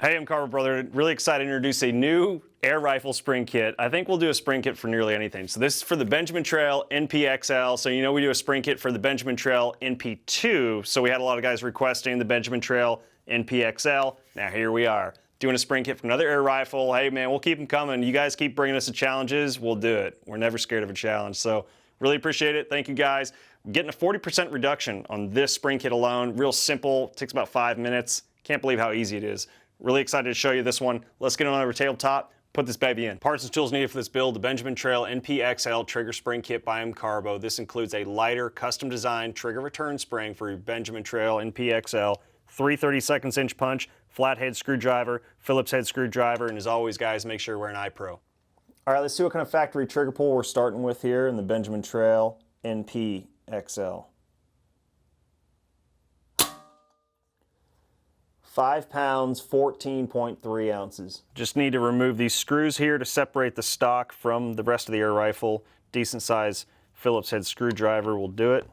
Hey, I'm CARBO brother. Really excited to introduce a new air rifle spring kit. I think we'll do a spring kit for nearly anything. So this is for the Benjamin Trail NPXL. So you know we do a spring kit for the Benjamin Trail NP2. So we had a lot of guys requesting the Benjamin Trail NPXL. Now here we are doing a spring kit for another air rifle. Hey man, we'll keep them coming. You guys keep bringing us the challenges. We'll do it. We're never scared of a challenge. So really appreciate it. Thank you guys. We're getting a 40% reduction on this spring kit alone. Real simple. Takes about 5 minutes. Can't believe how easy it is. Really excited to show you this one. Let's get on our tabletop, put this baby in. Parts and tools needed for this build: the Benjamin Trail NPXL trigger spring kit by MCARBO. This includes a lighter, custom designed trigger return spring for your Benjamin Trail NPXL, 3 32 inch punch, flathead screwdriver, Phillips head screwdriver, and as always guys, make sure you're wearing iPro. All right, let's see what kind of factory trigger pull we're starting with here in the Benjamin Trail NPXL. 5 pounds, 14.3 ounces. Just need to remove these screws here to separate the stock from the rest of the air rifle. Decent size Phillips head screwdriver will do it.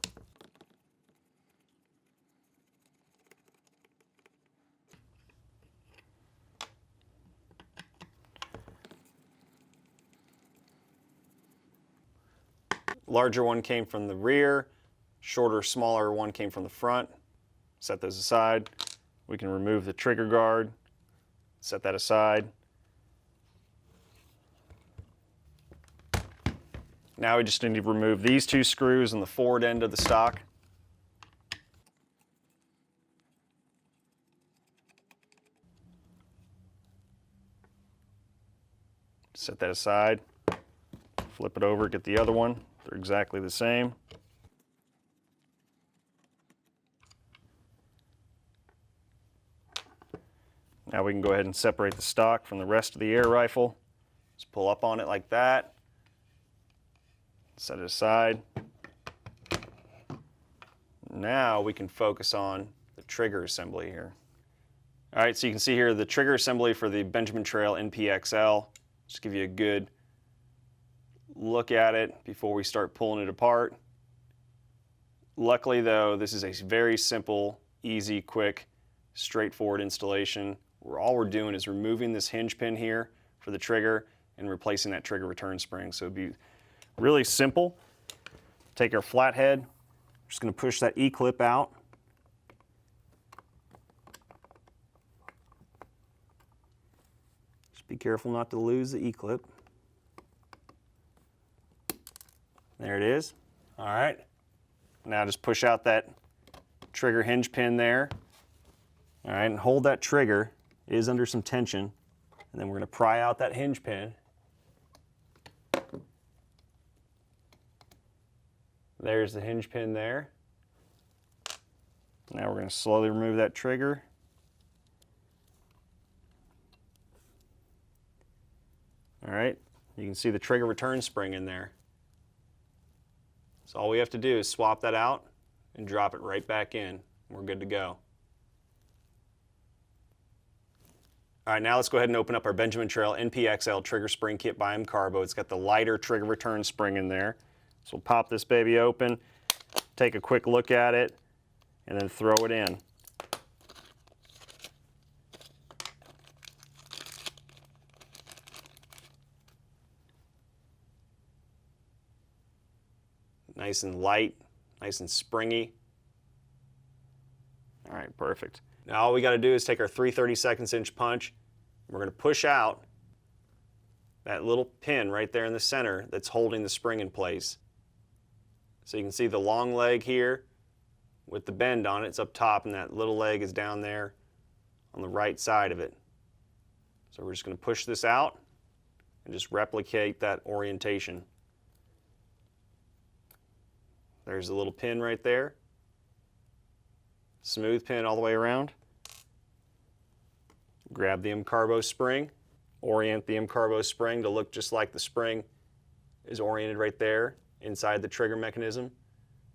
Larger one came from the rear, shorter, smaller one came from the front. Set those aside. We can remove the trigger guard, set that aside. Now we just need to remove these 2 screws on the forward end of the stock. Set that aside, flip it over, get the other one. They're exactly the same. Now we can go ahead and separate the stock from the rest of the air rifle. Just pull up on it like that. Set it aside. Now we can focus on the trigger assembly here. All right, so you can see here the trigger assembly for the Benjamin Trail NPXL. Just give you a good look at it before we start pulling it apart. Luckily though, this is a very simple, easy, quick, straightforward installation. All we're doing is removing this hinge pin here for the trigger and replacing that trigger return spring. So it'd be really simple. Take our flathead, we're just going to push that E-clip out. Just be careful not to lose the E-clip. There it is. All right. Now just push out that trigger hinge pin there. All right, and hold that trigger. It is under some tension. And then we're going to pry out that hinge pin. There's the hinge pin there. Now we're going to slowly remove that trigger. All right, you can see the trigger return spring in there. So all we have to do is swap that out and drop it right back in. We're good to go. All right, now let's go ahead and open up our Benjamin Trail NPXL trigger spring kit by MCARBO. It's got the lighter trigger return spring in there. So we'll pop this baby open, take a quick look at it, and then throw it in. Nice and light, nice and springy. All right, perfect. Now all we got to do is take our 3 32 inch punch. We're going to push out that little pin right there in the center that's holding the spring in place. So you can see the long leg here with the bend on it. It's up top, and that little leg is down there on the right side of it. So we're just going to push this out and just replicate that orientation. There's a little pin right there. Smooth pin all the way around. Grab the MCARBO spring, orient the MCARBO spring to look just like the spring is oriented right there inside the trigger mechanism.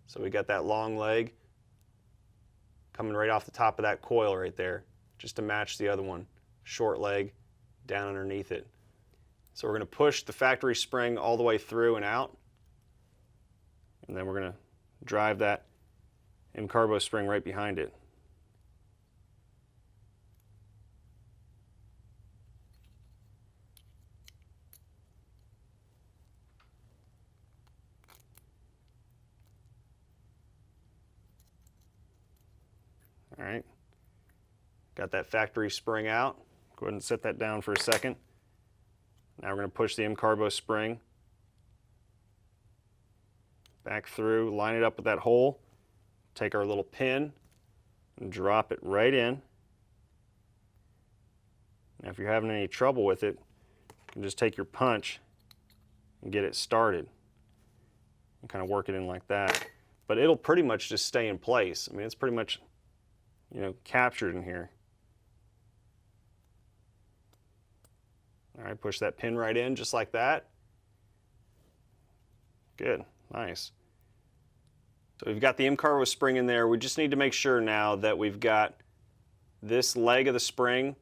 So we got that long leg coming right off the top of that coil right there, just to match the other one. Short leg down underneath it. So we're going to push the factory spring all the way through and out, and then we're going to drive that MCARBO spring right behind it. All right. Got that factory spring out. Go ahead and set that down for a second. Now we're going to push the MCARBO spring back through, line it up with that hole, take our little pin and drop it right in. Now if you're having any trouble with it, you can just take your punch and get it started and kind of work it in like that. But it'll pretty much just stay in place. I mean, it's pretty much, you know, captured in here. All right, push that pin right in just like that. Good, nice. So we've got the MCARBO spring in there. We just need to make sure now that we've got this leg of the spring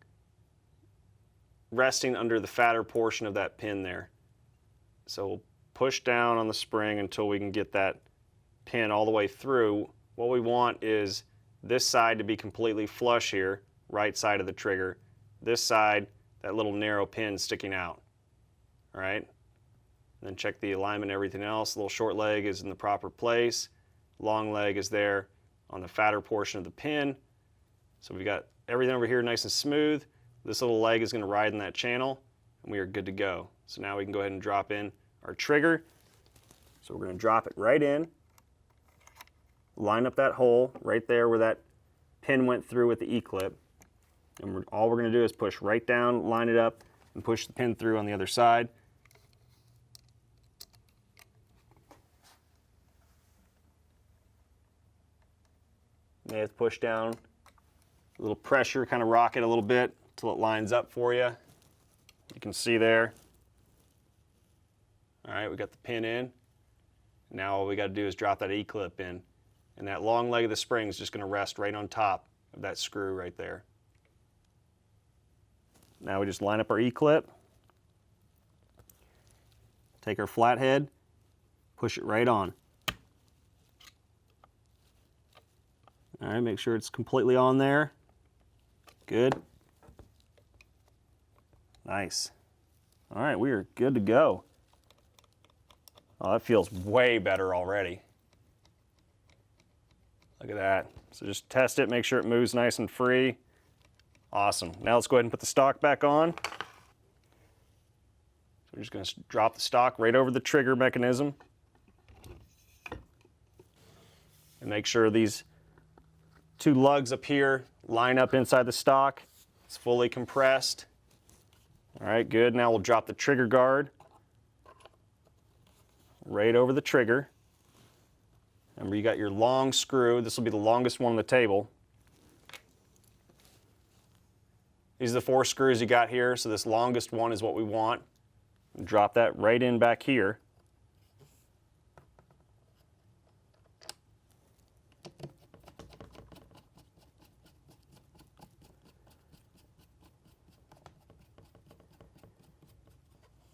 resting under the fatter portion of that pin there. So we'll push down on the spring until we can get that pin all the way through. What we want is this side to be completely flush here, right side of the trigger. This side, that little narrow pin sticking out. All right? And then check the alignment and everything else. The little short leg is in the proper place. Long leg is there on the fatter portion of the pin. So we've got everything over here nice and smooth. This little leg is going to ride in that channel, and we are good to go. So now we can go ahead and drop in our trigger. So we're going to drop it right in, line up that hole right there where that pin went through with the E-clip. And all we're going to do is push right down, line it up, and push the pin through on the other side. May have to push down, a little pressure, kind of rock it a little bit until it lines up for you. You can see there. All right, we got the pin in. Now all we got to do is drop that E-clip in. And that long leg of the spring is just going to rest right on top of that screw right there. Now we just line up our E-clip, take our flathead, push it right on. All right, make sure it's completely on there. Good. Nice. All right, we are good to go. Oh, that feels way better already. Look at that. So just test it, make sure it moves nice and free. Awesome. Now let's go ahead and put the stock back on. So we're just going to drop the stock right over the trigger mechanism. And make sure these two lugs up here line up inside the stock. It's fully compressed. All right, good. Now we'll drop the trigger guard right over the trigger. Remember, you got your long screw. This will be the longest one on the table. These are the 4 screws you got here, so this longest one is what we want. Drop that right in back here.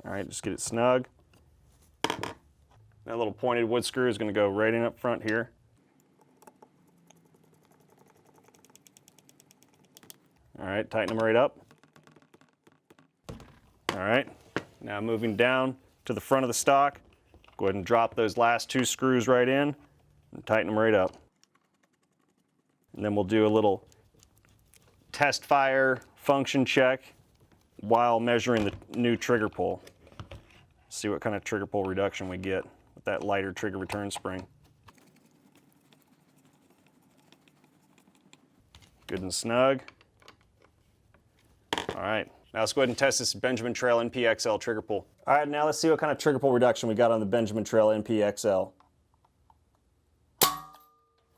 All right, just get it snug. That little pointed wood screw is going to go right in up front here. All right, tighten them right up. All right, now moving down to the front of the stock, go ahead and drop those last 2 screws right in and tighten them right up. And then we'll do a little test fire function check while measuring the new trigger pull. See what kind of trigger pull reduction we get with that lighter trigger return spring. Good and snug. All right, now let's go ahead and test this Benjamin Trail NPXL trigger pull. All right, now let's see what kind of trigger pull reduction we got on the Benjamin Trail NPXL.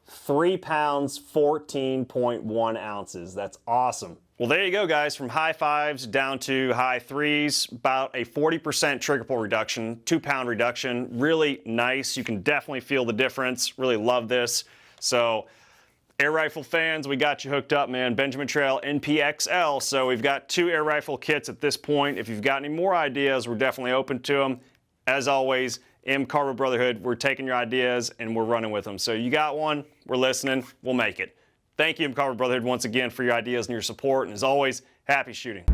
3 pounds, 14.1 ounces. That's awesome. Well, there you go, guys. From high 5s down to high 3s, about a 40% trigger pull reduction, 2-pound reduction. Really nice. You can definitely feel the difference. Really love this. So, air rifle fans, we got you hooked up, man. Benjamin Trail NPXL. So we've got 2 air rifle kits at this point. If you've got any more ideas, we're definitely open to them. As always, MCARBO Brotherhood, we're taking your ideas and we're running with them. So you got one, we're listening, we'll make it. Thank you, MCARBO Brotherhood, once again for your ideas and your support. And as always, happy shooting.